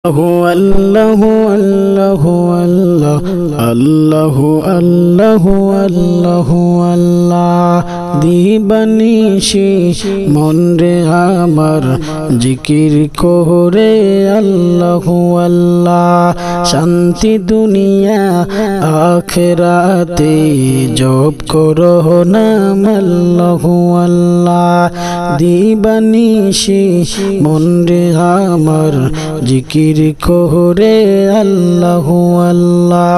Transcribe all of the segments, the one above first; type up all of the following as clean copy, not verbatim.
আল্লাহু আল্লাহু আল্লাহু আল্লাহু আল্লাহু আল্লাহ দিবানিশি মন রে আমার জিকির করে আল্লাহু আল্লাহ শান্তি দুনিয়া আখিরাতে জপ করো নাম আল্লাহু আল্লাহ দিবানিশি মন রে আমার জিকির করে আল্লাহু আল্লাহ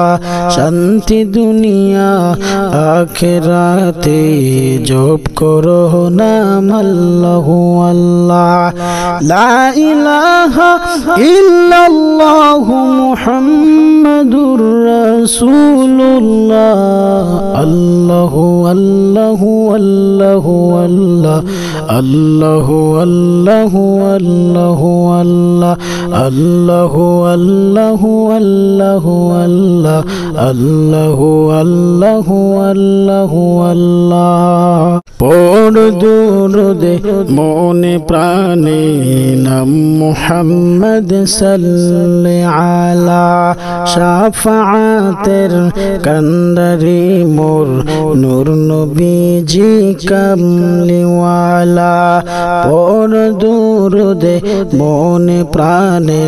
শান্তি দুনিয়া আখিরাতে জপ করো নাম আল্লাহু আল্লাহ লা ইলাহা ইল্লাল্লাহু মুহাম্মাদুর রাসূলুল্লাহ আল্লাহু আল্লাহু আল্লাহু আল্লাহ আল্লাহু আল্লাহু আল্লাহু আল্লাহ আল্লাহু আল্লাহু আল্লাহু আল্লাহ আল্লাহু আল্লাহু আল্লাহু আল্লাহ পড় দুরুদে মনে প্রাণে নাম মুহাম্মদ সাল্লাল্লাহু আলা শাফাআতের কান্ডারি মোর নূর নবীজি কামলিওয়ালা পড় দুরুদে মনে প্রাণে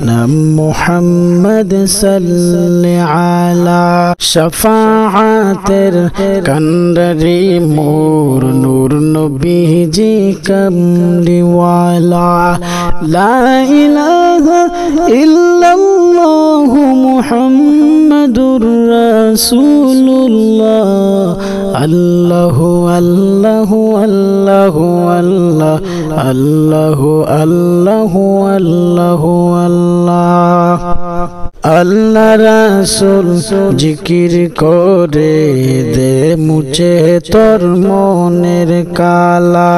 নাম মুহাম্মদ সাল্লাল্লাহু আলা শাফাআতের কান্ডারি মোর নূর নবীজি কামলিওয়ালা লা ইলাহা ইল্লাল্লাহু মুহাম্মাদুর রাসূলুল্লাহ আল্লাহু আল্লাহু আল্লাহু আল্লাহ আল্লাহু আল্লাহু আল্লাহু আল্লাহ আল্লাহ রাসূল জিকির করে দে মুছে তোর মনের কালা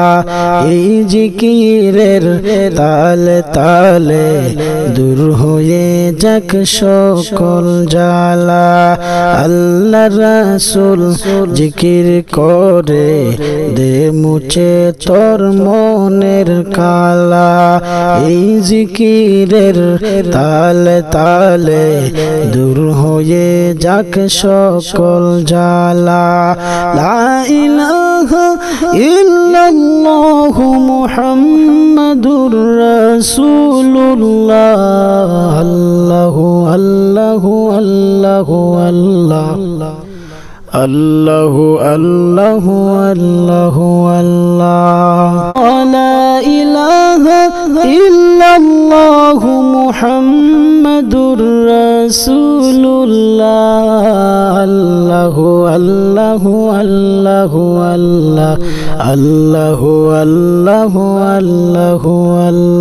এই জিকিরের তালে তালে দূর হয়ে যাক সকল জ্বালা আল্লাহ রাসূল জিকির করে দে মুছে তোর মনের কালা এই জিকিরের তালে তালে দূর হয়ে যাক সকল জ্বালা লা ইলাহা ইল্লাল্লাহু মুহাম্মাদুর রাসূলুল্লাহ আল্লাহু আল্লাহু আল্লাহু আল্লাহ আল্লাহু আল্লাহু আল্লাহু আল্লাহ লা ইলাহা ইল্লাল্লাহু মুহাম্মাদুর রাসূলুল্লাহ আল্লাহু আল্লাহু আল্লাহু আল্লাহ আল্লাহু আল্লাহু আল্লাহু আল্লাহ